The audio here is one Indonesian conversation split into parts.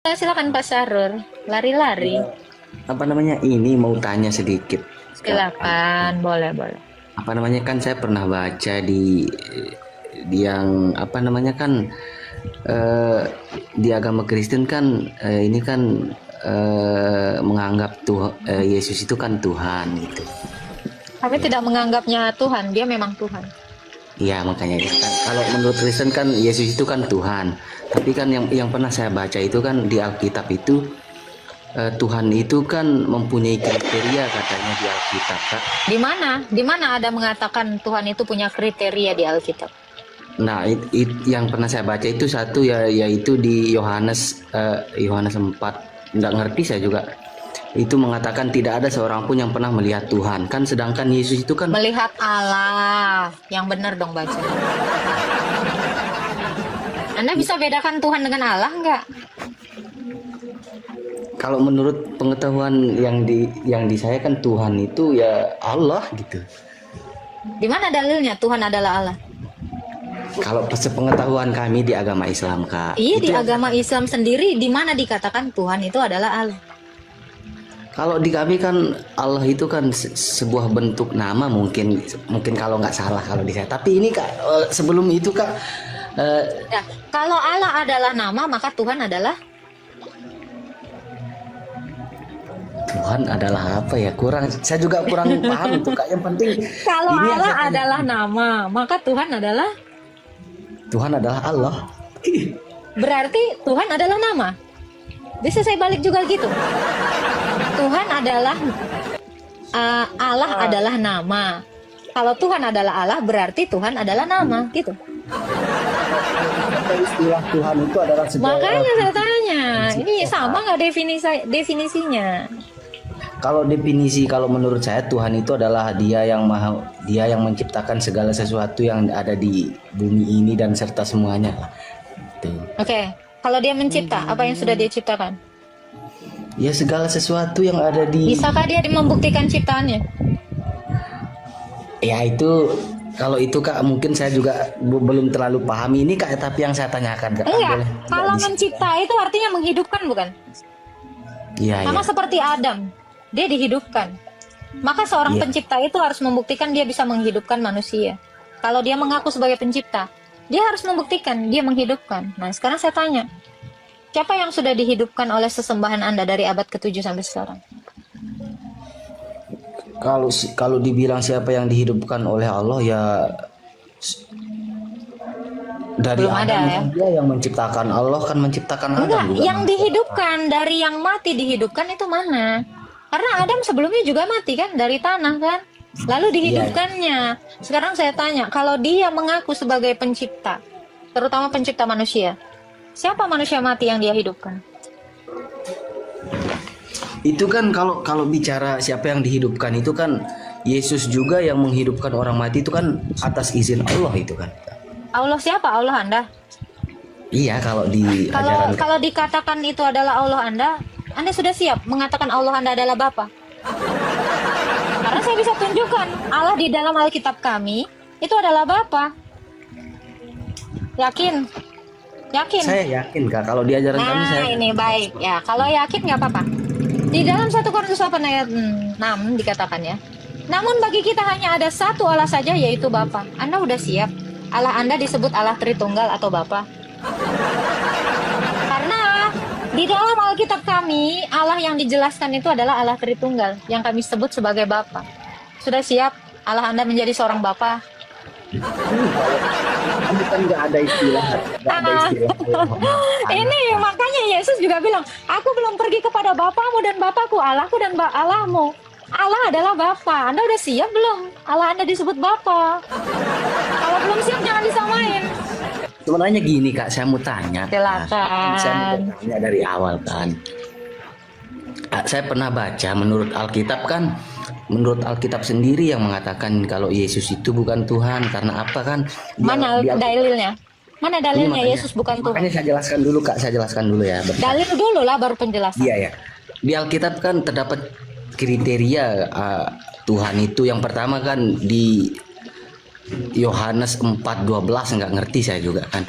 Silakan Pak Sarul, lari-lari. Apa namanya, ini mau tanya sedikit. Silakan, boleh. Apa namanya, kan saya pernah baca di yang apa namanya kan, di agama Kristen kan, ini kan menganggap Yesus itu kan Tuhan gitu. Kami tidak menganggapnya Tuhan, dia memang Tuhan. Iya, makanya ya kan, kalau menurut Kristen kan Yesus itu kan Tuhan. Tapi kan yang pernah saya baca itu kan di Alkitab itu, Tuhan itu kan mempunyai kriteria katanya di Alkitab, Kak. Di mana ada mengatakan Tuhan itu punya kriteria di Alkitab? Nah, yang pernah saya baca itu satu ya, yaitu di Yohanes 4. Nggak ngerti saya juga. Itu mengatakan tidak ada seorang pun yang pernah melihat Tuhan. Kan sedangkan Yesus itu kan Melihat Allah. Yang benar dong baca. Anda bisa bedakan Tuhan dengan Allah nggak? kalau menurut pengetahuan yang di saya kan Tuhan itu ya Allah gitu. Di mana dalilnya Tuhan adalah Allah? Kalau sepengetahuan kami di agama Islam, Kak. Iya, itu di agama Islam sendiri di mana dikatakan Tuhan itu adalah Allah? Kalau di kami kan Allah itu kan sebuah bentuk nama, mungkin kalau nggak salah kalau di saya. Tapi ini Kak, sebelum itu Kak, Ya, kalau Allah adalah nama, maka Tuhan adalah apa ya? Saya juga kurang paham itu Kak. Yang penting kalau ini Allah adalah nama, maka Tuhan adalah Allah. berarti Tuhan adalah nama. Bisa saya balik juga gitu. Tuhan adalah Allah adalah nama. Kalau Tuhan adalah Allah, berarti Tuhan adalah nama, gitu. Istilah Tuhan itu adalah Makanya saya tanya, ini sama nggak definisinya? Kalau menurut saya Tuhan itu adalah Dia yang menciptakan segala sesuatu yang ada di bumi ini dan serta semuanya. Tuh. Oke, kalau dia mencipta, apa yang sudah dia ciptakan? Ya, segala sesuatu yang ada di. Bisakah dia membuktikan ciptaannya? Ya itu, kalau itu Kak mungkin saya juga belum terlalu paham ini Kak, tapi yang saya tanyakan Kak. Enggak, kalau mencipta itu artinya menghidupkan, bukan? Iya, Sama iya. seperti Adam, dia dihidupkan. Maka seorang Iya. pencipta itu harus membuktikan dia bisa menghidupkan manusia. Kalau dia mengaku sebagai pencipta, dia harus membuktikan dia menghidupkan. Nah, sekarang saya tanya, siapa yang sudah dihidupkan oleh sesembahan Anda dari abad ke-7 sampai sekarang? Kalau dibilang siapa yang dihidupkan oleh Allah ya, dari Belum ada, Adam ya? Dia yang menciptakan, Allah kan menciptakan Adam Enggak, juga. yang dihidupkan dari yang mati dihidupkan itu mana? Karena Adam sebelumnya juga mati kan dari tanah kan? Lalu dihidupkannya. Sekarang saya tanya, kalau dia mengaku sebagai pencipta, terutama pencipta manusia, siapa manusia mati yang dia hidupkan? Itu kan kalau bicara siapa yang dihidupkan itu kan Yesus juga yang menghidupkan orang mati, itu kan atas izin Allah itu kan. Allah siapa? Allah Anda? Iya, kalau di ajaran Kalau dikatakan itu adalah Allah Anda sudah siap mengatakan Allah Anda adalah Bapa? Karena saya bisa tunjukkan Allah di dalam Alkitab kami itu adalah Bapa. Yakin? saya yakin Kak, kalau di ajaran kami saya. Nah, ini baik ya. Kalau yakin nggak apa-apa. Di dalam 1 Korintus 8 ayat 6 dikatakan ya. Namun bagi kita hanya ada satu Allah saja, yaitu Bapa. Anda udah siap? Allah Anda disebut Allah Tritunggal atau Bapa? Karena di dalam Alkitab kami, Allah yang dijelaskan itu adalah Allah Tritunggal, yang kami sebut sebagai Bapa. Sudah siap Allah Anda menjadi seorang Bapa? Ini kan nggak ada istilah. Ini makanya Yesus juga bilang, aku belum pergi kepada Bapamu dan Bapakku, Allahku dan Allahmu. Allah adalah Bapa. Anda udah siap belum? Allah Anda disebut Bapa. Kalau belum siap jangan disamain. Sebenarnya gini Kak, saya mau tanya. Silakan. Saya mau tanya dari awal kan. Saya pernah baca menurut Alkitab sendiri yang mengatakan kalau Yesus itu bukan Tuhan. Karena apa kan? Mana dalilnya? Mana dalilnya makanya, Yesus bukan Tuhan? Makanya saya jelaskan dulu ya. Dalil dulu lah baru penjelasan. Iya ya. Di Alkitab kan terdapat kriteria Tuhan itu. Yang pertama kan di Yohanes 4:12, nggak ngerti saya juga kan.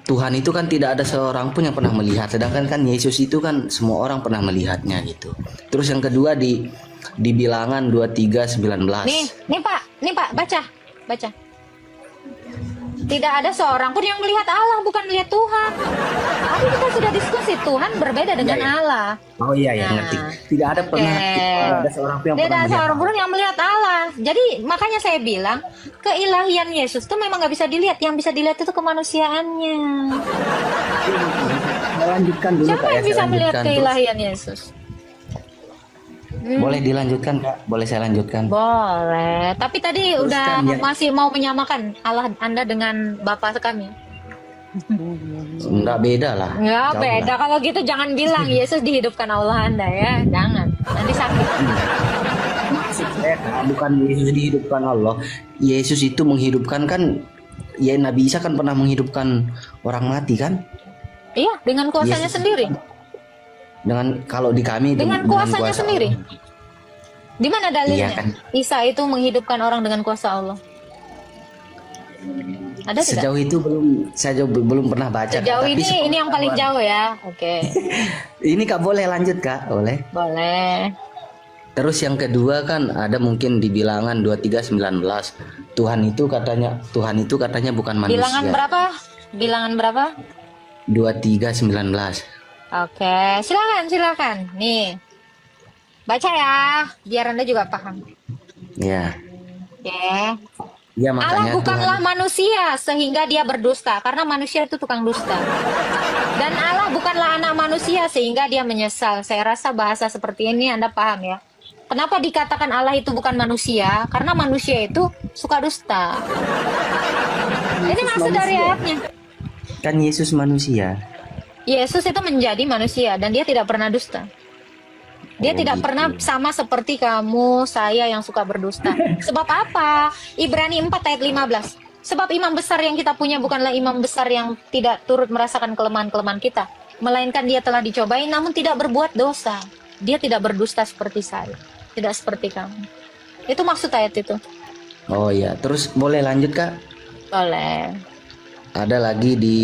Tuhan itu kan tidak ada seorang pun yang pernah melihat, sedangkan kan Yesus itu kan semua orang pernah melihatnya gitu. Terus yang kedua di Bilangan 23:19. Nih Pak, baca. Tidak ada seorang pun yang melihat Allah, bukan melihat Tuhan. Tadi kita sudah diskusi, Tuhan berbeda dengan Allah. Oh iya ya, Nah, ngerti. Tidak ada pernah tidak ada seorang pun yang tidak pernah ada melihat seorang Allah. pun yang melihat Allah. Jadi makanya saya bilang keilahian Yesus itu memang nggak bisa dilihat. Yang bisa dilihat itu kemanusiaannya. Saya lanjutkan dulu Siapa Kak, yang saya bisa melihat lanjutkan. keilahian Yesus? Boleh dilanjutkan Kak? Boleh saya lanjutkan? Boleh. Tapi tadi Terus udah kan masih mau menyamakan Allah Anda dengan Bapa kami. Enggak beda lah. Nggak Jauh beda. lah. Kalau gitu jangan bilang Yesus dihidupkan Allah Anda ya. Jangan. Nanti sakit. Maksud saya Kak, bukan Yesus dihidupkan Allah. Yesus itu menghidupkan kan, ya Nabi Isa kan pernah menghidupkan orang mati kan? Iya, dengan kuasanya Yesus sendiri. Dengan kalau di kami Dengan kuasanya sendiri. Allah. Di mana dalilnya? Iya kan. Isa itu menghidupkan orang dengan kuasa Allah. Ada tidak? Sejauh itu belum pernah baca. Kak. Sejauh Tapi ini yang paling jauh ya. Oke. Ini Kak boleh lanjut Kak? Boleh. Boleh. Terus yang kedua kan ada mungkin di Bilangan 23:19. Tuhan itu katanya bukan manusia. Bilangan berapa? Bilangan berapa? 23:19. Oke, silakan. Nih. Baca ya, biar Anda juga paham. Ya. Oke. Ya Allah makanya bukanlah Tuhan. manusia sehingga dia berdusta, karena manusia itu tukang dusta. Dan Allah bukanlah anak manusia sehingga dia menyesal. Saya rasa bahasa seperti ini Anda paham ya. Kenapa dikatakan Allah itu bukan manusia? Karena manusia itu suka dusta. Ini maksud dari ayatnya. Kan Yesus manusia. Yesus itu menjadi manusia dan dia tidak pernah dusta. Dia Oh, tidak gitu. pernah sama seperti kamu, saya yang suka berdusta. Sebab apa? Ibrani 4 ayat 15. Sebab imam besar yang kita punya bukanlah imam besar yang tidak turut merasakan kelemahan-kelemahan kita. Melainkan dia telah dicobai namun tidak berbuat dosa. Dia tidak berdusta seperti saya. Tidak seperti kamu. Itu maksud ayat itu. Oh ya, terus boleh lanjut Kak? Boleh. Ada lagi di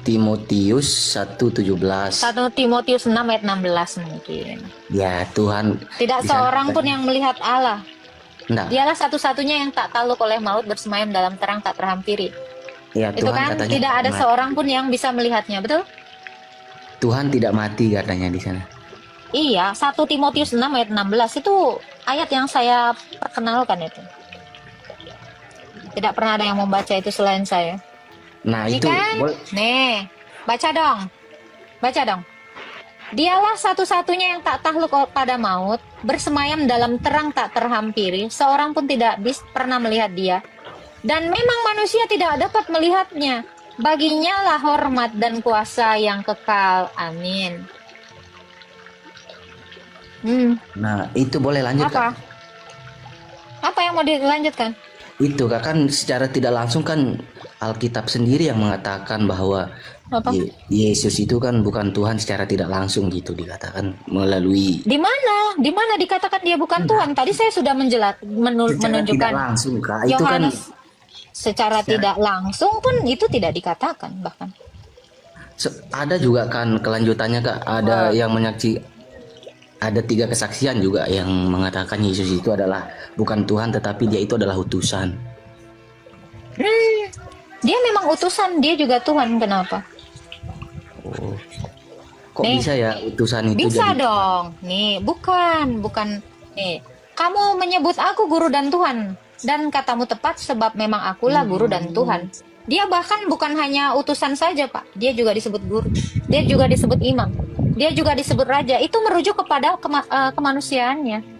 Timotius 1:17. 1 Timotius 6 ayat 16 mungkin. Ya Tuhan. Tidak di sana seorang pun katanya- yang melihat Allah. Nah, Dialah satu-satunya yang tak takluk oleh maut, bersemayam dalam terang tak terhampiri. ya Itu Tuhan kan katanya tidak ada mati. seorang pun yang bisa melihatnya, betul? Tuhan tidak mati katanya di sana. Iya, 1 Timotius 6 ayat 16 itu ayat yang saya perkenalkan itu. Tidak pernah ada yang membaca itu selain saya. Nah Ini itu kan? Nih, baca dong. Baca dong. Dialah satu-satunya yang tak takluk pada maut, bersemayam dalam terang tak terhampiri, seorang pun tidak pernah melihat dia. Dan memang manusia tidak dapat melihatnya. Baginya lah hormat dan kuasa yang kekal. Amin. Nah itu boleh lanjut Apa? Kak. Apa yang mau dilanjutkan? Itu Kak, kan secara tidak langsung kan Alkitab sendiri yang mengatakan bahwa Apa? Yesus itu kan bukan Tuhan secara tidak langsung gitu, dikatakan melalui Di mana? Di mana dikatakan dia bukan Tuhan? Tadi saya sudah secara menunjukkan tidak langsung Kak. Itu kan Yohanes secara tidak langsung pun itu tidak dikatakan bahkan. ada juga kan kelanjutannya Kak. Ada yang ada 3 kesaksian juga yang mengatakan Yesus itu adalah bukan Tuhan tetapi dia itu adalah utusan. Dia memang utusan, dia juga Tuhan. Kenapa? Oh. Kok Nih, bisa ya utusan itu bisa jadi dong. Nih, bukan. Nih, kamu menyebut aku guru dan Tuhan, dan katamu tepat sebab memang akulah guru dan Tuhan. Dia bahkan bukan hanya utusan saja, Pak. Dia juga disebut guru. Dia juga disebut imam. Dia juga disebut raja. Itu merujuk kepada kemanusiaannya.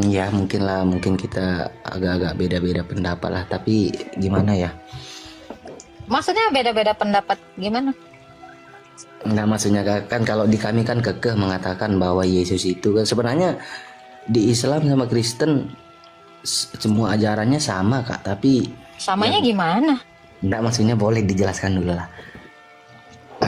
Ya mungkin kita agak-agak beda-beda pendapat lah, tapi gimana ya? Maksudnya beda-beda pendapat gimana? Nah maksudnya kan kalau di kami kan kekeh mengatakan bahwa Yesus itu kan sebenarnya di Islam sama Kristen semua ajarannya sama Kak, tapi Samanya gimana? enggak, maksudnya boleh dijelaskan dulu lah.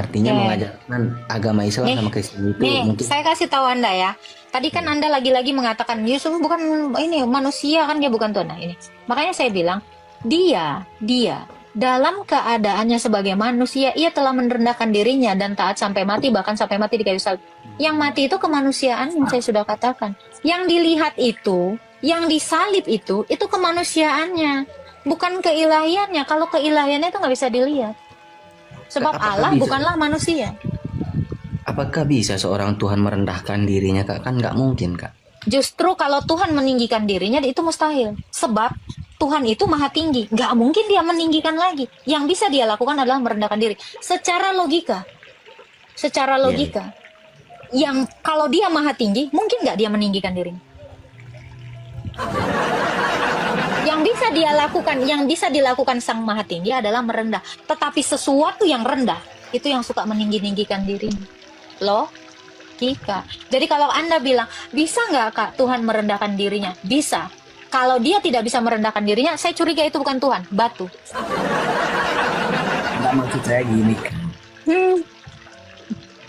artinya Oke. mengajarkan agama Islam Nih, sama Kristen itu nih, mungkin. saya kasih tahu Anda ya. Tadi kan Anda lagi-lagi mengatakan Yusuf bukan ini manusia kan dia bukan Tuhan. Nah, ini. Makanya saya bilang dia dalam keadaannya sebagai manusia ia telah merendahkan dirinya dan taat sampai mati, bahkan sampai mati di kayu salib. Yang mati itu kemanusiaan yang saya sudah katakan. Yang dilihat itu, yang disalib itu kemanusiaannya, bukan keilahiannya. Kalau keilahiannya itu nggak bisa dilihat. Sebab Apakah Allah bisa? bukanlah manusia. Apakah bisa seorang Tuhan merendahkan dirinya, Kak? Kan nggak mungkin, Kak. Justru kalau Tuhan meninggikan dirinya itu mustahil. Sebab Tuhan itu maha tinggi. Nggak mungkin dia meninggikan lagi. Yang bisa dia lakukan adalah merendahkan diri. Secara logika. Secara Iya, logika. Yang kalau dia maha tinggi, mungkin nggak dia meninggikan dirinya. Yang bisa dia lakukan, yang bisa dilakukan sang maha tinggi adalah merendah. Tetapi sesuatu yang rendah, itu yang suka meninggi-ninggikan dirinya. Logika. Jadi kalau Anda bilang, bisa nggak Kak Tuhan merendahkan dirinya? Bisa. Kalau dia tidak bisa merendahkan dirinya, saya curiga itu bukan Tuhan, batu. Nggak, maksud saya gini, Kak.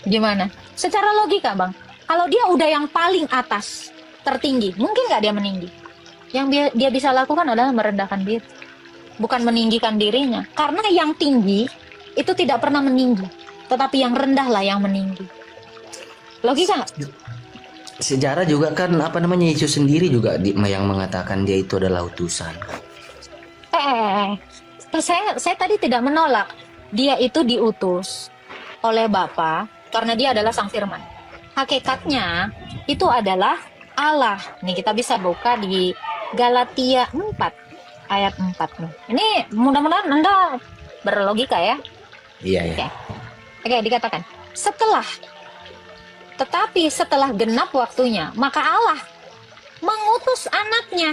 Gimana? Secara logika, Bang. Kalau dia udah yang paling atas, tertinggi, mungkin nggak dia meninggi? Yang dia bisa lakukan adalah merendahkan diri. Bukan meninggikan dirinya. Karena yang tinggi, itu tidak pernah meninggi. Tetapi yang rendah lah yang meninggi. Logika nggak? Sejarah juga kan Yesus sendiri juga yang mengatakan dia itu adalah utusan, Kak. Saya tadi tidak menolak. Dia itu diutus oleh Bapa karena dia adalah Sang Firman. Hakikatnya itu adalah Allah. Nih kita bisa buka di Galatia 4 ayat 4 nih. Ini mudah-mudahan Anda berlogika ya. Iya, ya. Oke, dikatakan tetapi setelah genap waktunya, maka Allah mengutus anaknya.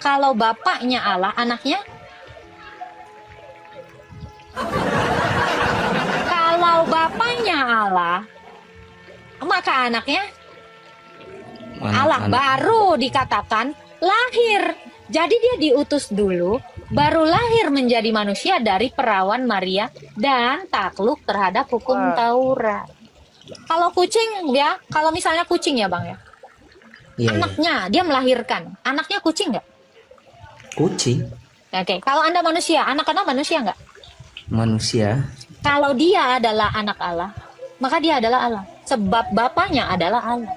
Kalau bapaknya Allah, anaknya? Kalau bapaknya Allah, maka anaknya? Allah. Baru dikatakan lahir. Jadi dia diutus dulu, baru lahir menjadi manusia dari perawan Maria dan takluk terhadap hukum Taurat. Kalau kucing ya, kalau misalnya kucing ya Bang ya, Iya, anaknya dia melahirkan, anaknya kucing nggak? kucing, Oke, kalau Anda manusia, anak-anak manusia nggak? manusia. Kalau dia adalah anak Allah, maka dia adalah Allah. Sebab bapaknya adalah Allah.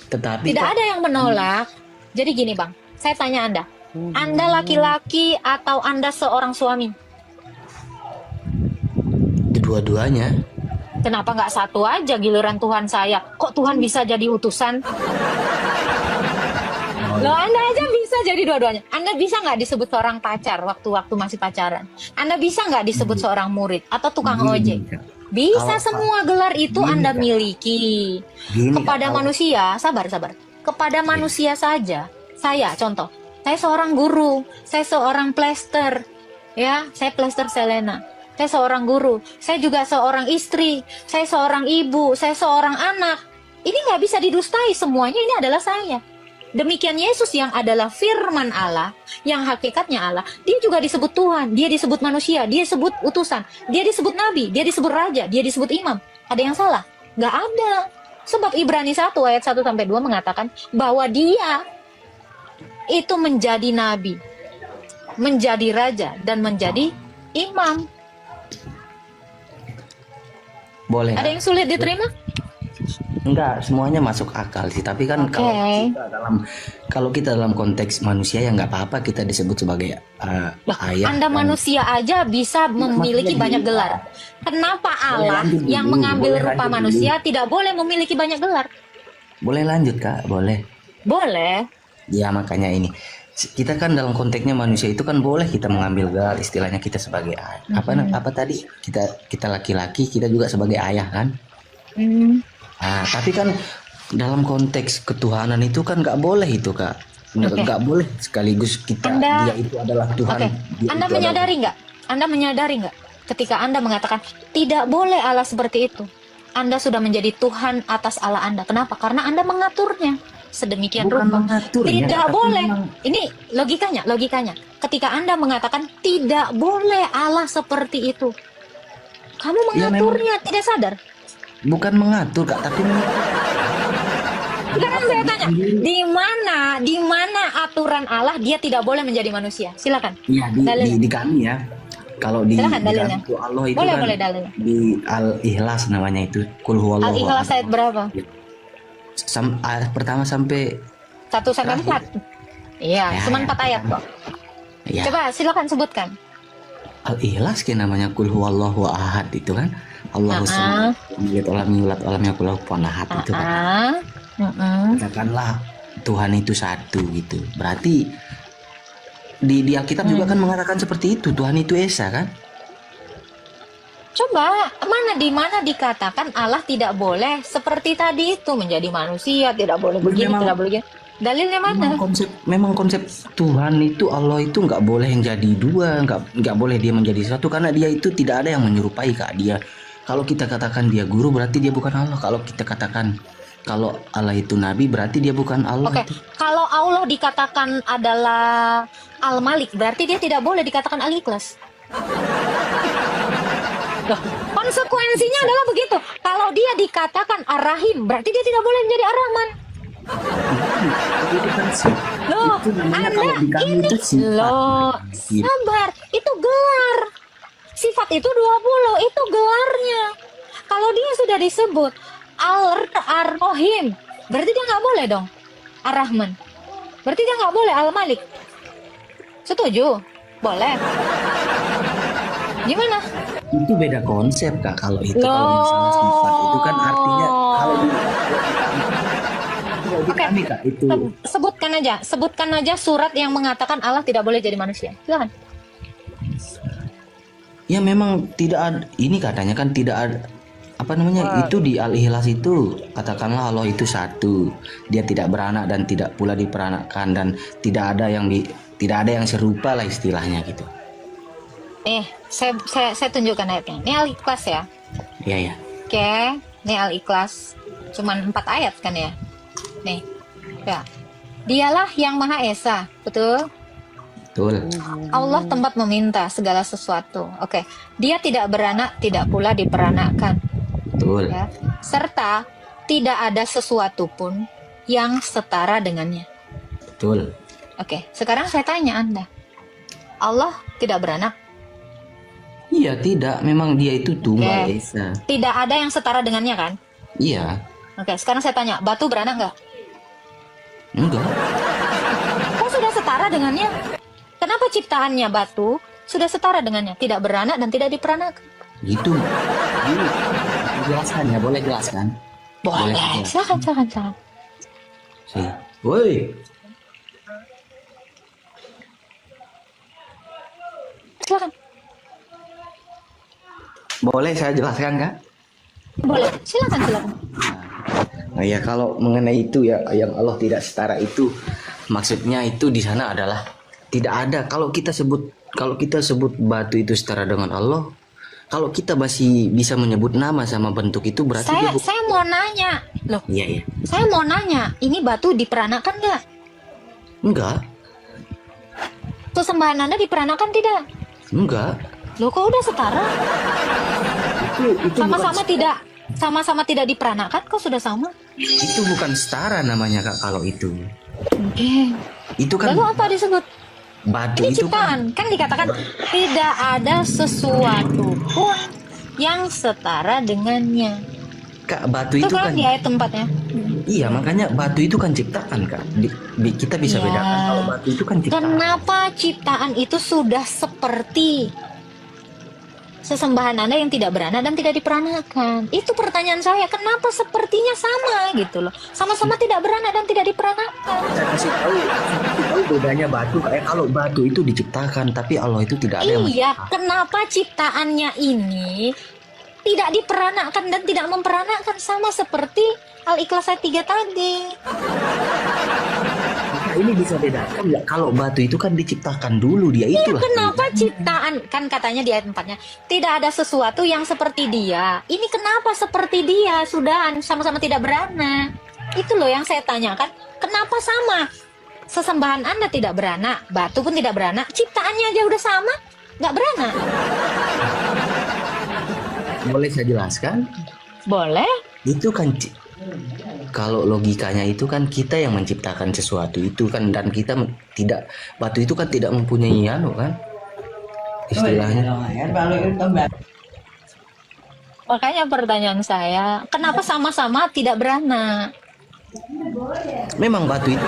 Tetapi Tidak Kak, ada yang menolak. Jadi gini Bang, saya tanya Anda laki-laki atau Anda seorang suami? dua-duanya. Kenapa nggak satu aja giliran Tuhan saya? Kok Tuhan bisa jadi utusan? Loh, Anda aja bisa jadi dua-duanya. Anda bisa nggak disebut seorang pacar waktu masih pacaran? Anda bisa nggak disebut seorang murid atau tukang ojek? Bisa, semua gelar itu Anda miliki. Kepada manusia, sabar. Kepada manusia saja. Saya, contoh. Saya seorang guru. Saya seorang plester. Ya, saya plester Selena. Saya seorang guru. Saya juga seorang istri. Saya seorang ibu. Saya seorang anak. Ini nggak bisa didustai. Semuanya ini adalah saya. Demikian Yesus yang adalah firman Allah, yang hakikatnya Allah, dia juga disebut Tuhan, dia disebut manusia, dia disebut utusan, dia disebut nabi, dia disebut raja, dia disebut imam. Ada yang salah? Nggak ada. Sebab Ibrani 1 ayat 1-2 mengatakan bahwa dia itu menjadi nabi, menjadi raja, dan menjadi imam. Boleh. Ada yang sulit diterima? Enggak, semuanya masuk akal sih. Tapi kan kalau kita dalam konteks manusia ya nggak apa-apa kita disebut sebagai ayah. Anda manusia aja bisa memiliki banyak gelar. Kenapa Allah yang mengambil rupa manusia tidak boleh memiliki banyak gelar? Boleh lanjut Kak, boleh. Boleh. Ya makanya ini kita kan dalam konteksnya manusia itu kan boleh kita mengambil gelar, istilahnya kita sebagai ayah. Apa tadi kita laki-laki kita juga sebagai ayah kan? Nah, tapi kan dalam konteks ketuhanan itu kan nggak boleh itu Kak, nggak boleh sekaligus dia itu adalah Tuhan. Anda menyadari nggak? Anda menyadari nggak? Ketika Anda mengatakan tidak boleh Allah seperti itu, Anda sudah menjadi Tuhan atas Allah Anda. Kenapa? Karena Anda mengaturnya sedemikian rupa. Tidak boleh. Ini logikanya. Ketika Anda mengatakan tidak boleh Allah seperti itu, Kamu Ya memang mengaturnya, tidak sadar. bukan mengatur Kak, tapi Sekarang apa saya tanya, sendiri. di mana aturan Allah dia tidak boleh menjadi manusia? Silakan. Iya Dalilnya. di kami ya. Kalau Silakan di kami dalilnya. itu Allah itu Boleh, kan boleh dalilnya. di Al-Ikhlas namanya itu. Qul huwallahu Al-Ikhlas ahad. ayat berapa? Ayat pertama sampai 1 sampai 4. Iya, ya, cuma ya, 4 ayat kok. ya. Coba silakan sebutkan. Al-Ikhlas kan namanya Qul huwallahu ahad itu kan. Allahu samad, lam yulad wa lam yakul lahu kufuwan ahad itu kan. Katakanlah Tuhan itu satu gitu. Berarti di Alkitab juga kan mengatakan seperti itu, Tuhan itu esa kan? Coba di mana dikatakan Allah tidak boleh seperti tadi itu menjadi manusia, tidak boleh begini, Memang- tidak boleh begini. Dalilnya mana? Memang konsep Tuhan itu Allah itu nggak boleh yang jadi dua, nggak boleh dia menjadi satu karena dia itu tidak ada yang menyerupai Kak dia. Kalau kita katakan dia guru berarti dia bukan Allah. Kalau kita katakan kalau Allah itu nabi berarti dia bukan Allah. Oke, Itu. kalau Allah dikatakan adalah Al-Malik, berarti dia tidak boleh dikatakan Al-Ikhlas. Loh, konsekuensinya adalah begitu. Kalau dia dikatakan Ar-Rahim, berarti dia tidak boleh menjadi Ar-Rahman. Itu kan sih. Loh, Itu namanya Anda kalau di kami ini itu sifat. loh, sabar, itu gelar. Sifat itu 20, itu gelarnya. Kalau dia sudah disebut Ar-Rahim, berarti dia nggak boleh dong Ar-Rahman. Berarti dia nggak boleh Al-Malik. Setuju? Boleh. Gimana? Itu beda konsep Kak kalau itu kalau masalah sifat itu kan artinya kalau di Oke. kami Kak itu Sebutkan aja surat yang mengatakan Allah tidak boleh jadi manusia. Silakan. ya memang tidak ada ini katanya kan tidak ada apa namanya itu di Al-Ikhlas itu katakanlah Allah itu satu, dia tidak beranak dan tidak pula diperanakkan dan tidak ada yang serupa lah istilahnya gitu. Saya tunjukkan ayatnya. Ini Al-Ikhlas ya. Iya ya. Oke, ini Al-Ikhlas. Cuman 4 ayat kan ya. Nih. Ya. Dialah yang Maha Esa, betul? Betul. Allah tempat meminta segala sesuatu. Oke. Dia tidak beranak, tidak pula diperanakkan, Betul. ya. Serta tidak ada sesuatu pun yang setara dengannya. Betul. Oke, sekarang saya tanya Anda. Allah tidak beranak? Iya tidak, memang dia itu tunggal Oke. Esa. Tidak ada yang setara dengannya kan? Iya. Oke, sekarang saya tanya, batu beranak nggak? Enggak. Kok sudah setara dengannya? Kenapa ciptaannya batu sudah setara dengannya? Tidak beranak dan tidak diperanakan. Gitu. Ini jelaskan ya, boleh jelaskan? Boleh, jelaskan. silakan. Sih. Woi. Silakan. Boleh saya jelaskan Kak? Boleh, silakan. Nah ya kalau mengenai itu ya yang Allah tidak setara itu maksudnya itu di sana adalah tidak ada kalau kita sebut batu itu setara dengan Allah, kalau kita masih bisa menyebut nama sama bentuk itu berarti Saya mau nanya, loh. Iya. Saya mau nanya, ini batu diperanakan nggak? Enggak. Sesembahan Anda diperanakan tidak? Enggak. Loh, kok udah setara? Itu Sama-sama tidak diperanakan, kok sudah sama? itu bukan setara namanya Kak kalau itu. Oke. Itu kan Lalu apa disebut? batu Ini itu ciptaan, kan dikatakan tidak ada sesuatu pun yang setara dengannya. Kak batu Itu itu kan kan di ayat tempatnya. iya makanya batu itu kan ciptaan Kak. Kita bisa Ya. bedakan kalau batu itu kan ciptaan. Kenapa ciptaan itu sudah seperti sesembahan Anda yang tidak beranak dan tidak diperanakan? Itu pertanyaan saya. Kenapa sepertinya sama gitu loh? Sama-sama tidak beranak dan tidak diperanakan. Saya kasih tahu bedanya batu kayak kalau batu itu diciptakan tapi Allah itu tidak ada yang Iya, kenapa ciptaannya ini tidak diperanakkan dan tidak memperanakkan sama seperti Al-Ikhlas ayat 3 tadi? Nah, ini bisa bedakan nggak kalau batu itu kan diciptakan dulu dia Iya, itulah. kenapa ciptaan, kan katanya di ayat 4-nya, tidak ada sesuatu yang seperti dia. Ini kenapa seperti dia? Sudah sama-sama tidak beranak. Itu loh yang saya tanyakan. Kenapa sama? Sesembahan Anda tidak beranak, batu pun tidak beranak, ciptaannya aja udah sama, nggak beranak. boleh saya jelaskan? Boleh? Itu kan kalau logikanya itu kan kita yang menciptakan sesuatu itu kan, dan kita tidak, batu itu kan tidak mempunyai anu kan istilahnya. Makanya pertanyaan saya, kenapa sama-sama tidak beranak? Memang batu itu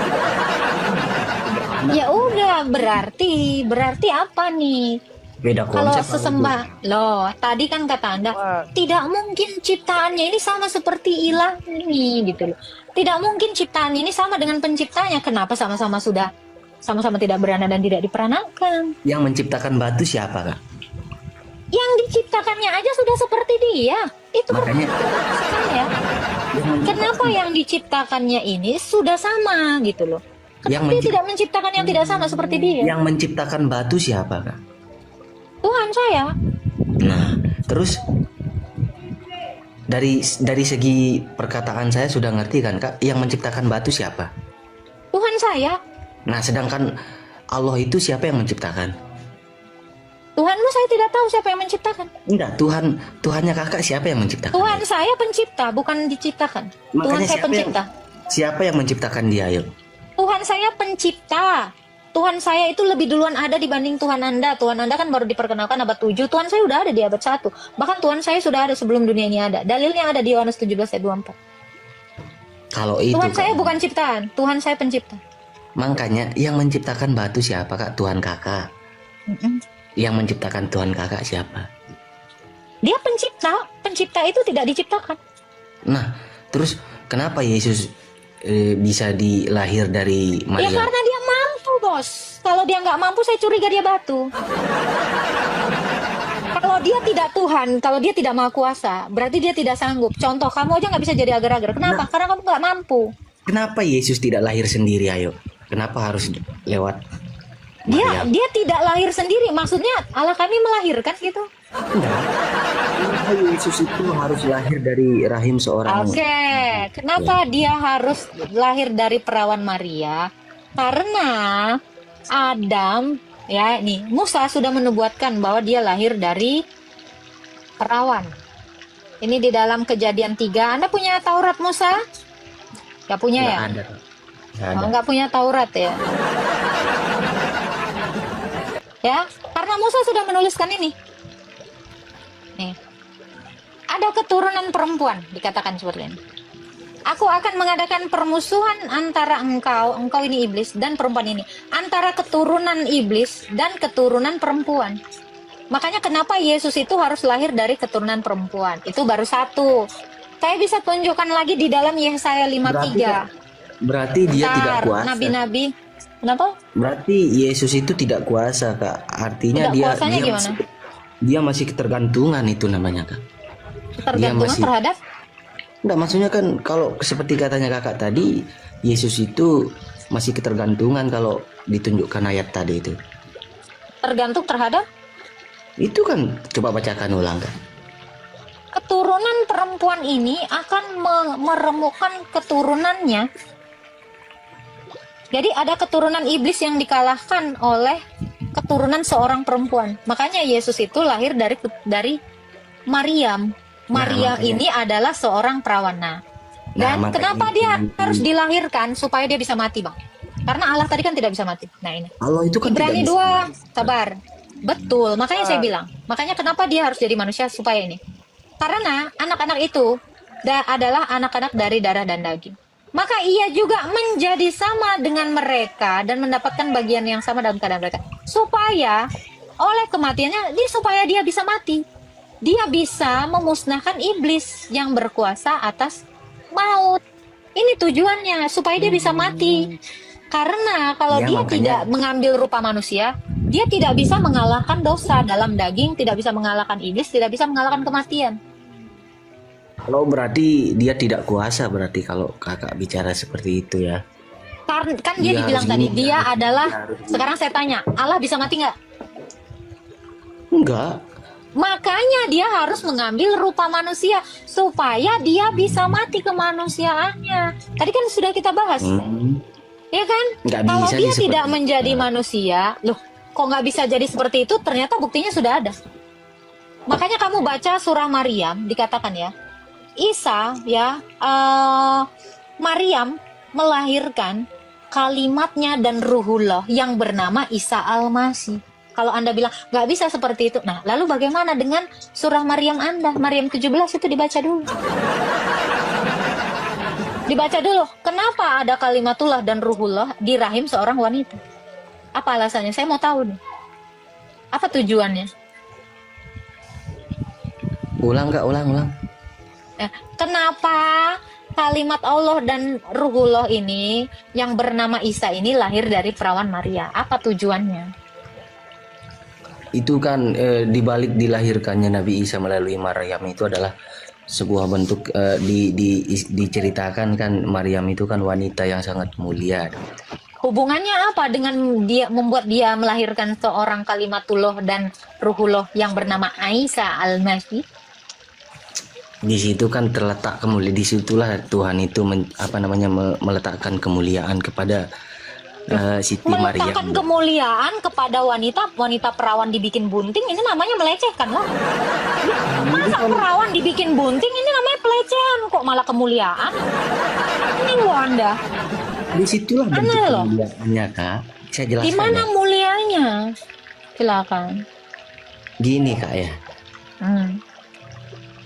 Ya udah, berarti apa nih? beda Kalau konsep. sesembah, loh, tadi kan kata Anda, tidak mungkin ciptaannya ini sama seperti ilah ini, gitu loh. Tidak mungkin ciptaan ini sama dengan penciptanya. Kenapa sama-sama sudah sama-sama tidak beranak dan tidak diperanakan? Yang menciptakan batu siapa kak? Yang diciptakannya aja sudah seperti dia. Itu Makanya saya. Kenapa yang diciptakannya ini sudah sama, gitu loh? yang, Kenapa dia tidak menciptakan yang tidak sama seperti dia? yang menciptakan batu siapa kak? Tuhan saya. Nah, terus dari segi perkataan saya sudah ngerti kan kak, yang menciptakan batu siapa? Tuhan saya. Nah, sedangkan Allah itu siapa yang menciptakan? Tuhanmu saya tidak tahu siapa yang menciptakan. Enggak, Tuhannya kakak siapa yang menciptakan? Tuhan saya pencipta, bukan diciptakan. Tuhan Makanya saya pencipta. Siapa yang menciptakan dia, ayo? Tuhan saya pencipta. Tuhan saya itu lebih duluan ada dibanding Tuhan Anda. Tuhan Anda kan baru diperkenalkan abad 7. Tuhan saya udah ada di abad 1. Bahkan Tuhan saya sudah ada sebelum dunia ini ada. Dalilnya ada di Yohanes 17 ayat 24. Kalau itu Tuhan saya Kak, bukan ciptaan. Tuhan saya pencipta. makanya yang menciptakan batu siapa kak? Tuhan kakak. Yang menciptakan Tuhan kakak siapa? Dia pencipta. Pencipta itu tidak diciptakan. Nah, terus kenapa Yesus bisa dilahir dari Ya Maria? karena dia mampu, bos. Kalau dia nggak mampu, saya curiga dia batu. Kalau dia tidak Tuhan, kalau dia tidak maha kuasa, berarti dia tidak sanggup. Contoh, kamu aja nggak bisa jadi agar-agar. Kenapa? Karena kamu nggak mampu. Kenapa Yesus tidak lahir sendiri, ayo? Kenapa harus lewat Dia Maria? dia tidak lahir sendiri. Maksudnya Allah kami melahirkan gitu. Enggak. Kenapa Yesus itu harus lahir dari rahim seorang? Oke, kenapa dia harus lahir dari perawan Maria? Karena Adam, ya nih, Musa sudah menubuatkan bahwa dia lahir dari perawan. Ini di dalam Kejadian 3. Anda punya Taurat Musa? Gak punya ya? Nggak ada. Nggak ada. Oh, nggak punya Taurat ya? Ya, karena Musa sudah menuliskan ini. Nih, ada keturunan perempuan, dikatakan seperti ini. Aku akan mengadakan permusuhan antara engkau ini iblis, dan perempuan ini. Antara keturunan iblis dan keturunan perempuan. Makanya kenapa Yesus itu harus lahir dari keturunan perempuan. Itu baru satu. Saya bisa tunjukkan lagi di dalam Yesaya 53. Berarti dia tidak kuasa. Nabi-nabi. Kenapa? Berarti Yesus itu tidak kuasa, Kak. Artinya Tidak kuasanya gimana? Dia masih ketergantungan itu namanya, Kak. Tergantungan masih- terhadap Enggak, maksudnya kan kalau seperti katanya Kakak tadi, Yesus itu masih ketergantungan kalau ditunjukkan ayat tadi itu. tergantung terhadap Itu kan coba bacakan ulang, Kak. keturunan perempuan ini akan meremukkan keturunannya. Jadi ada keturunan iblis yang dikalahkan oleh keturunan seorang perempuan. Makanya Yesus itu lahir dari Maryam. Maryam makanya- ini adalah seorang perawana. Dan makanya kenapa itu- dia harus dilahirkan supaya dia bisa mati, Bang? Karena Allah tadi kan tidak bisa mati. Nah ini. Allah itu kan Ibrani tidak 2, bisa. sabar. Betul, makanya saya bilang. Makanya kenapa dia harus jadi manusia supaya ini. Karena anak-anak itu adalah anak-anak dari darah dan daging. Maka ia juga menjadi sama dengan mereka dan mendapatkan bagian yang sama dalam keadaan mereka. Supaya oleh kematiannya, supaya dia bisa mati. Dia bisa memusnahkan iblis yang berkuasa atas maut. Ini tujuannya, supaya dia bisa mati. Karena kalau Ya, dia makanya- tidak mengambil rupa manusia, dia tidak bisa mengalahkan dosa dalam daging, tidak bisa mengalahkan iblis, tidak bisa mengalahkan kematian. Kalau berarti dia tidak kuasa, berarti kalau Kakak bicara seperti itu ya. Karena kan dia Dia dibilang harus tadi, ini, dia harus adalah, ini, harus ini. sekarang saya tanya, Allah bisa mati nggak? Enggak. Makanya dia harus mengambil rupa manusia supaya dia bisa mati kemanusiaannya. Tadi kan sudah kita bahas, ya kan? Nggak Kalau bisa dia seperti tidak itu. menjadi manusia, loh, kok nggak bisa jadi seperti itu? Ternyata buktinya sudah ada. Makanya kamu baca surah Maryam, dikatakan ya, Isa ya, Maryam melahirkan kalimatnya dan ruhullah yang bernama Isa Al-Masih. Kalau Anda bilang nggak bisa seperti itu, nah lalu bagaimana dengan surah Maryam Anda? Maryam 17 itu dibaca dulu. Dibaca dulu, kenapa ada kalimatullah dan ruhullah di rahim seorang wanita? Apa alasannya? Saya mau tahu nih. Apa tujuannya? Ulang Kak, ulang. Kenapa kalimat Allah dan ruhullah ini yang bernama Isa ini lahir dari perawan Maria? Apa tujuannya? Itu kan dibalik dilahirkannya Nabi Isa melalui Maryam itu adalah sebuah bentuk diceritakan kan Maryam itu kan wanita yang sangat mulia. Hubungannya apa dengan dia membuat dia melahirkan seorang kalimatullah dan ruhullah yang bernama Isa Al-Masih? Di situ kan terletak kemuliaan, disitulah Tuhan itu meletakkan kemuliaan kepada Siti Maryam. Meletakkan kemuliaan kepada wanita perawan dibikin bunting, ini namanya melecehkan lah. Masa perawan dibikin bunting, ini namanya pelecehan, kok malah kemuliaan? Ini loh Anda. Disitulah bentuk Aneh loh. kemuliaannya Kak. Saya jelaskan. Di mana ya. mulianya? Silakan. Gini Kak ya.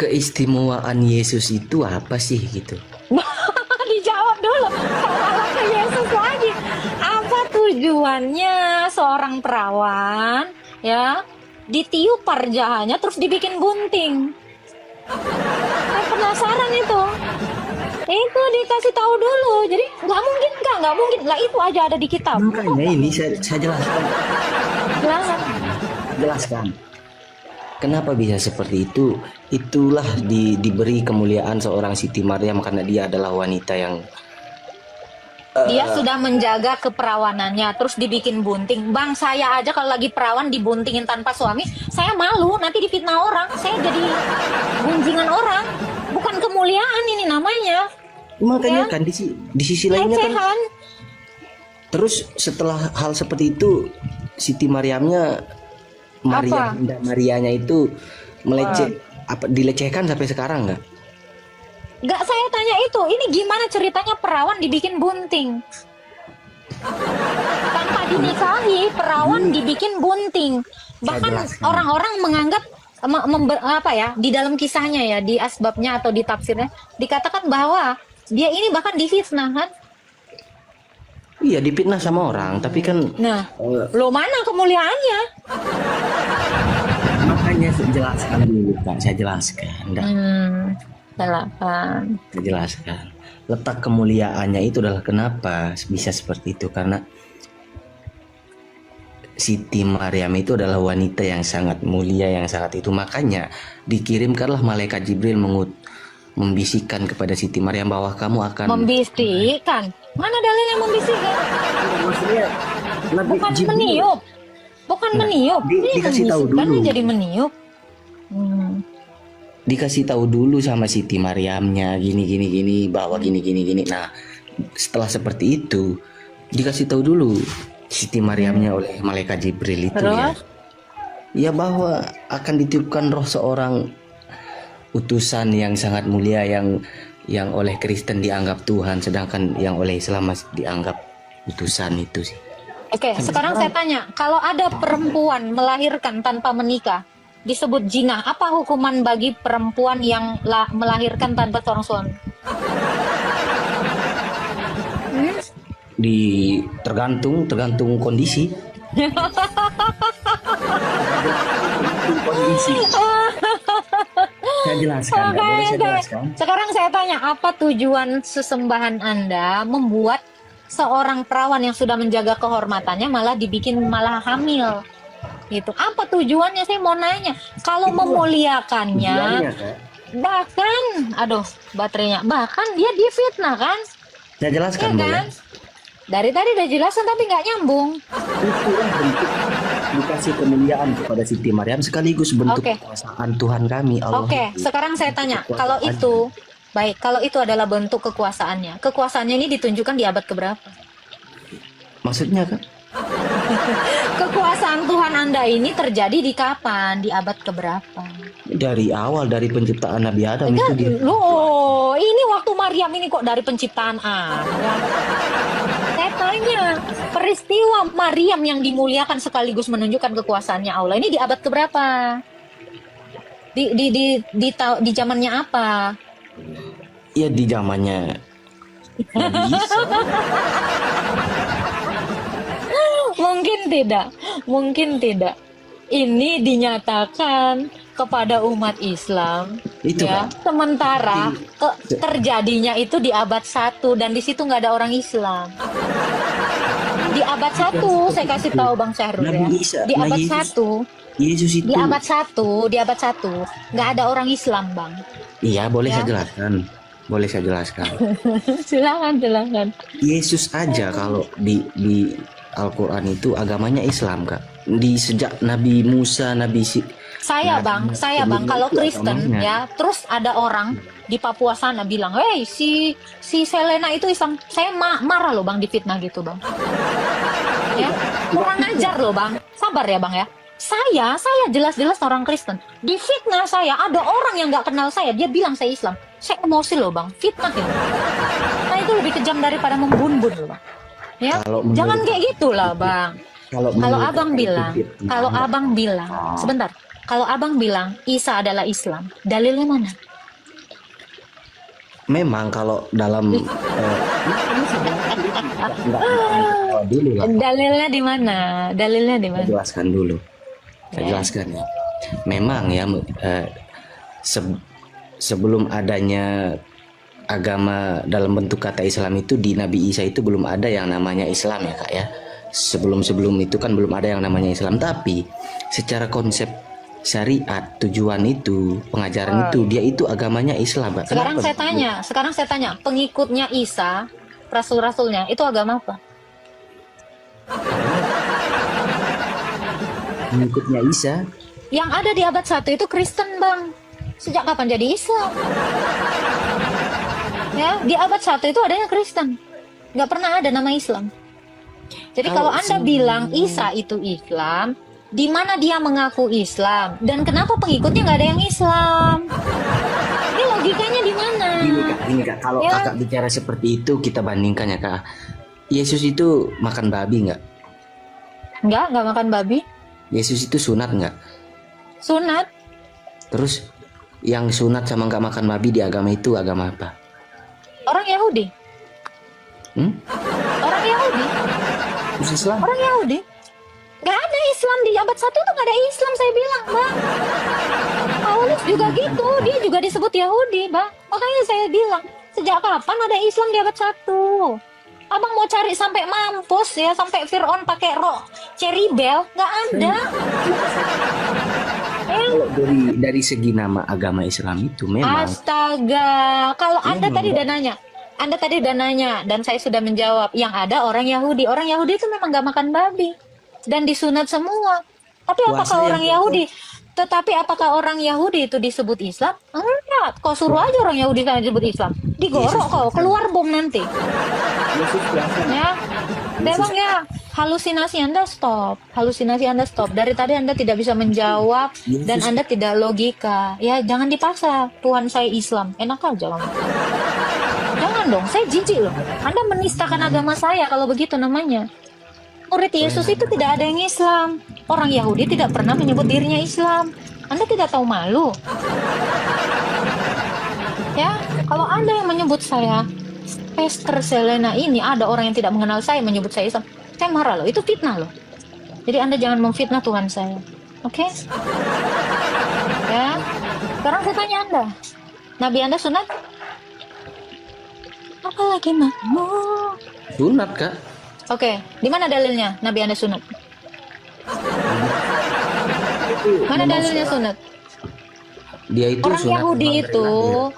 Keistimewaan Yesus itu apa sih gitu? Dijawab dulu. Malah ke Yesus lagi. Apa tujuannya seorang perawan ya ditiup parjahanya terus dibikin bunting? Saya penasaran itu. Itu dikasih tahu dulu. Jadi nggak mungkin Kak, nggak mungkin. Lah itu aja ada di kitab. Makanya ini saya jelaskan. Jelaskan. Kenapa bisa seperti itu? Itulah diberi kemuliaan seorang Siti Maryam karena dia adalah wanita yang dia sudah menjaga keperawanannya terus dibikin bunting. Bang, saya aja kalau lagi perawan dibuntingin tanpa suami, saya malu, nanti difitnah orang, saya jadi gunjingan orang. Bukan kemuliaan ini namanya. Makanya ya? kan di sisi lainnya kan. Terus setelah hal seperti itu Siti Maryamnya Marianya itu dilecehkan sampai sekarang nggak? Nggak, saya tanya itu. Ini gimana ceritanya perawan dibikin bunting? Tanpa dinikahi, perawan dibikin bunting. Bahkan orang-orang menganggap di dalam kisahnya ya, di asbabnya atau di tafsirnya dikatakan bahwa dia ini bahkan difitnah kan? Iya, difitnah sama orang, tapi kan lo mana kemuliaannya? Makanya saya jelaskan dulu Kak, saya jelaskan. Saya jelaskan. Letak kemuliaannya itu adalah kenapa bisa seperti itu, karena Siti Maryam itu adalah wanita yang sangat mulia, yang sangat itu, makanya dikirimkanlah malaikat Jibril membisikkan kepada Siti Maryam bahwa kamu akan membisikkan. Mana dalil yang membisikkan? Maksudnya bukan meniup. Bukan meniup. Dikasih tahu dulu. Jadi meniup. Dikasih tahu dulu sama Siti Maryamnya gini bahwa gini. Nah, setelah seperti itu dikasih tahu dulu Siti Maryamnya oleh malaikat Jibril itu ya bahwa akan ditiupkan roh seorang utusan yang sangat mulia yang oleh Kristen dianggap Tuhan, sedangkan yang oleh Islam masih dianggap utusan itu sih. Oke, sekarang saya tanya, kalau ada perempuan melahirkan tanpa menikah disebut zina, apa hukuman bagi perempuan yang melahirkan tanpa seorang suami? Tergantung kondisi. Saya jelaskan, boleh saya jelaskan? Sekarang saya tanya, apa tujuan sesembahan Anda membuat seorang perawan yang sudah menjaga kehormatannya malah malah hamil? Gitu. Apa tujuannya? Saya mau nanya. Kalau memuliakannya, bahkan, bahkan dia difitnah kan? Saya jelaskan, ya kan? Dari tadi udah jelasin tapi nggak nyambung. Itulah bentuk dikasih kemuliaan kepada Siti Maryam sekaligus bentuk kekuasaan Tuhan kami Allah. Sekarang saya tanya, kalau itu adalah bentuk kekuasaannya ini ditunjukkan di abad keberapa? Maksudnya kan? Kekuasaan Tuhan Anda ini terjadi di kapan? Di abad keberapa? Dari awal, dari penciptaan Nabi Adam itu dia. Loh, ini waktu Maryam ini kok dari penciptaan Adam. Saya tanya, peristiwa Maryam yang dimuliakan sekaligus menunjukkan kekuasaannya Allah ini di abad keberapa? Di zamannya apa? Ya di zamannya Nabi Isa. Mungkin tidak. Ini dinyatakan kepada umat Islam, Itu ya. kan. Sementara terjadinya itu di abad 1 dan di situ nggak ada orang Islam. Di abad 1 saya kasih tahu Bang Syahrul ya. Nabi Isa, Di abad Yesus. 1, Yesus itu. di abad 1 nggak ada orang Islam, Bang. Iya, boleh Ya. saya jelaskan. Boleh saya jelaskan. Silakan. Yesus aja kalau di Al-Quran itu agamanya Islam, Kak. Di sejak Nabi Musa, Saya Nah, bang, kalau itu Kristen agamanya. ya, terus ada orang di Papua sana bilang, "Hey, si Selena itu Islam." Saya marah loh bang, difitnah gitu bang. Ya, kurang ajar loh bang. Sabar ya bang ya. Saya jelas-jelas orang Kristen. Difitnah saya, ada orang yang nggak kenal saya, dia bilang saya Islam. Saya emosi loh bang, fitnah itu. Nah itu lebih kejam daripada membunuh loh bang. Ya, Kalau menurut- jangan kayak gitulah bang. Kalau menurut abang saya itu bilang, fitnah. kalau abang bilang, sebentar, kalau abang bilang Isa adalah Islam, dalilnya mana? Memang kalau dalam enggak dulu lah. Dalilnya di mana? Dalilnya di Saya mana? jelaskan dulu. Saya jelaskan ya. Memang ya sebelum adanya agama dalam bentuk kata Islam itu di Nabi Isa itu belum ada yang namanya Islam ya Kak ya. Sebelum itu kan belum ada yang namanya Islam, tapi secara konsep syariat tujuan itu pengajaran itu dia itu agamanya Islam Kak. Sekarang Kenapa? saya tanya, pengikutnya Isa, rasul-rasulnya, itu agama apa? Mengikutnya Isa Yang ada di abad 1 itu Kristen bang. Sejak kapan jadi Islam? Ya, di abad 1 itu adanya Kristen. Nggak pernah ada nama Islam. Jadi kalau Anda bilang Isa itu Islam, di mana dia mengaku Islam? Dan kenapa pengikutnya nggak ada yang Islam? Ini logikanya di mana? Ini kak, kalau Ya. kakak bicara seperti itu kita bandingkan ya kak. Yesus itu makan babi nggak? Nggak makan babi. Yesus itu sunat nggak? Sunat. Terus yang sunat sama nggak makan babi di agama itu agama apa? Orang Yahudi. Hmm? Orang Yahudi. Terus Islam? Orang Yahudi. Nggak ada Islam di abad 1 tuh nggak ada Islam saya bilang bang. Paulus juga gitu, dia juga disebut Yahudi bang. Makanya saya bilang sejak kapan ada Islam di abad 1? Abang mau cari sampai mampus ya, sampai Fir'aun pakai roh Ceribel, nggak ada. Kalau dari segi nama agama Islam itu memang Astaga, kalau Anda Memang, tadi udah nanya dan saya sudah menjawab, yang ada orang Yahudi. Orang Yahudi itu memang nggak makan babi dan disunat semua. Tapi Puasa apakah orang yang Yahudi? Tetapi apakah orang Yahudi itu disebut Islam? Enggak. Kau suruh aja orang Yahudi saya disebut Islam. Digorok kau, keluar bom nanti. Yesus puasa. Ya. Memang ya, halusinasi Anda stop. Halusinasi Anda stop. Dari tadi Anda tidak bisa menjawab dan Anda tidak logika. Ya, jangan dipaksa. Tuhan saya Islam. Enak aja kamu. Jangan dong, saya jijik loh. Anda menistakan agama saya kalau begitu namanya. Murid Yesus itu tidak ada yang Islam. Orang Yahudi tidak pernah menyebut dirinya Islam. Anda tidak tahu malu. Ya, kalau Anda yang menyebut saya Pastor Selena ini, ada orang yang tidak mengenal saya menyebut saya Islam, saya marah loh. Itu fitnah loh. Jadi Anda jangan memfitnah Tuhan saya. Oke? Ya. Sekarang saya tanya Anda. Nabi Anda sunat? Apalagi makmu? Sunat kak. Oke, di mana dalilnya Nabi Anda sunat? Mana dalilnya sunat? Dia itu Orang sunat Yahudi memang itu dari lahir.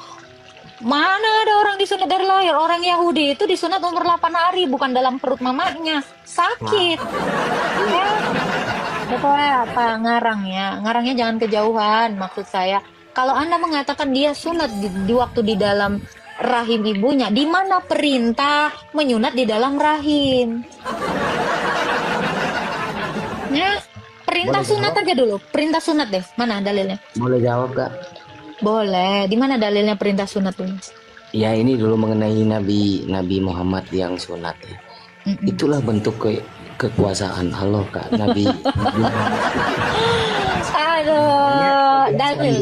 mana ada orang disunat dari lahir? Orang Yahudi itu disunat umur 8 hari, bukan dalam perut mamanya. Sakit. Ya. Pokoknya apa ngarangnya? Ngarangnya jangan kejauhan maksud saya. Kalau Anda mengatakan dia sunat di waktu di dalam rahim ibunya, di mana perintah menyunat di dalam rahim? perintah Boleh sunat jawab? aja dulu. Perintah sunat deh. Mana dalilnya? Boleh jawab Kak? Boleh. Di mana dalilnya perintah sunat dulu? Ya ini dulu mengenai Nabi Muhammad yang sunat ya. Mm-mm. Itulah bentuk kekuasaan Allah Kak. Nabi Muhammad. Aduh, dalil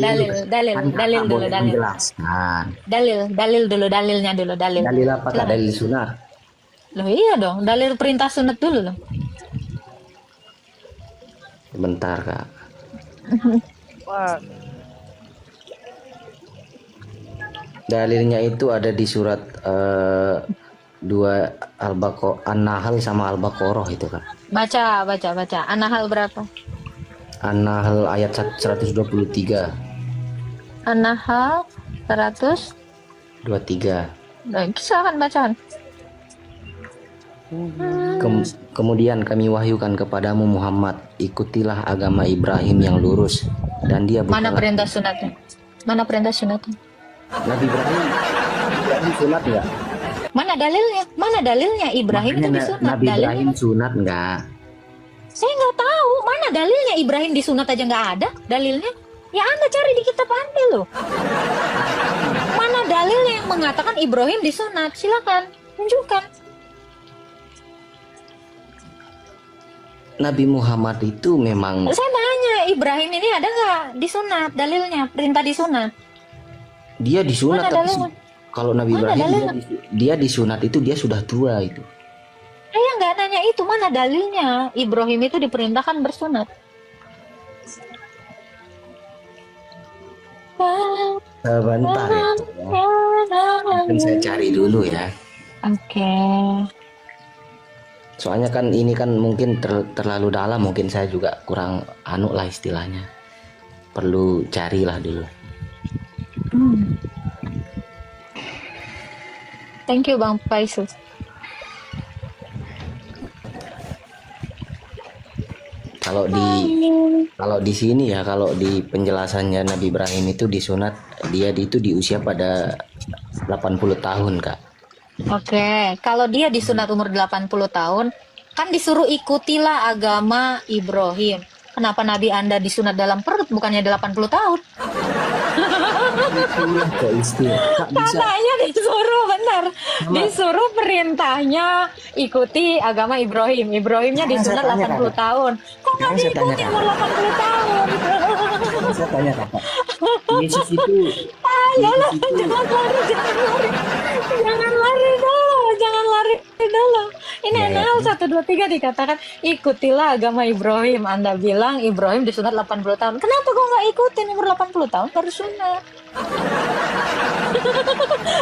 Kan dulu, boleh dalil. menjelaskan. Dalil dulu, dalilnya dulu, dalil. Dalil apa Kak? Silakan. Dalil sunat. Loh iya dong, dalil perintah sunat dulu loh. Sebentar Kak. Dalilnya itu ada di surat 2 An-Nahl sama Al-Baqarah itu Kak. Baca. An-Nahl berapa? An-Nahl ayat 123. An-Nahl 100. 23. Nah, silakan bacaan. Kemudian kami wahyukan kepadamu Muhammad, ikutilah agama Ibrahim yang lurus, dan dia Mana bukanlah perintah sunatnya? Mana perintah sunatnya? Nabi Ibrahim sunat enggak? Mana dalilnya? Mana dalilnya Ibrahim itu disunat? Nabi Dalilnya Ibrahim sunat enggak? saya nggak tahu. Mana dalilnya Ibrahim disunat aja nggak ada dalilnya. Ya Anda cari di kitab Anda loh. Mana dalilnya yang mengatakan Ibrahim disunat? Silakan tunjukkan. Nabi Muhammad itu memang Saya tanya Ibrahim ini ada nggak disunat dalilnya? Perintah disunat. dia disunat, Mana tapi dalilnya? kalau Nabi Mana Ibrahim dalilnya? dia disunat itu dia sudah tua itu. Saya nggak nanya itu, mana dalilnya Ibrahim itu diperintahkan bersunat. Sebentar itu ya. Mungkin saya cari dulu ya. Oke. Soalnya kan ini kan mungkin terlalu dalam, mungkin saya juga kurang anu lah istilahnya. Perlu carilah dulu. Thank you Bang Faisal. Kalau di sini ya, kalau di penjelasannya Nabi Ibrahim itu disunat dia itu di usia pada 80 tahun Kak. Oke, kalau dia disunat umur 80 tahun, kan disuruh ikutilah agama Ibrahim. Kenapa Nabi Anda disunat dalam perut bukannya 80 tahun? Itulah kok istilah. Kak bisa Katanya disuruh, benar. Disuruh perintahnya ikuti agama Ibrahim. Ibrahimnya Sekarang disunat saya tanya, 80 tahun. Kok nggak Sekarang saya tanya, diikuti Kak. umur 80 tahun? saya tanya Kakak. Yesus itu Ayolah, jangan lari. Jangan lari dulu. Ini Ya, ya. An-Nahl 123 dikatakan, ikutilah agama Ibrahim. Anda bilang Ibrahim disunat 80 tahun. Kenapa kok nggak ikutin umur 80 tahun baru sunat?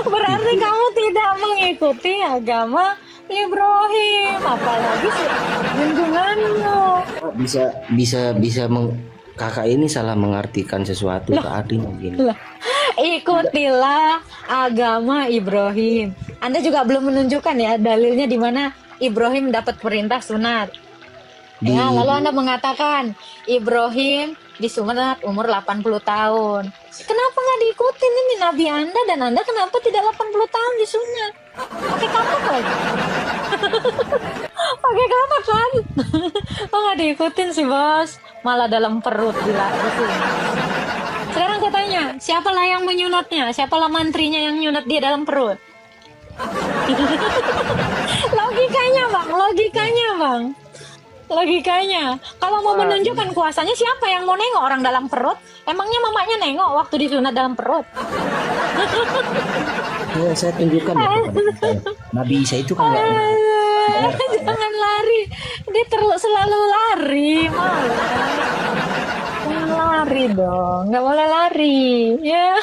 Berarti kamu tidak mengikuti agama Ibrahim. Apalagi sih junjunganmu. Kakak ini salah mengartikan sesuatu ke artinya gini. Lah, ikutilah agama Ibrahim. Anda juga belum menunjukkan ya dalilnya di mana Ibrahim dapat perintah sunat. Ya, lalu Anda mengatakan Ibrahim disunat umur 80 tahun. Kenapa nggak diikutin ini Nabi Anda, dan Anda kenapa tidak 80 tahun disunat? Pakai kapak lagi. Pakai kapak kan? Oh, nggak diikutin sih bos. Malah dalam perut gila gitu. Sekarang saya tanya, siapalah yang menyunatnya? Siapalah mantrinya yang nyunat dia dalam perut? Logikanya. Kalau mau menunjukkan kuasanya, siapa yang mau nengok orang dalam perut? Emangnya mamanya nengok waktu disunat dalam perut? Ya, saya tunjukkan ya kepada saya. Nabi Isa itu kan nggak Jangan lari. Dia selalu lari, malah. Jangan lari dong, nggak boleh lari, ya.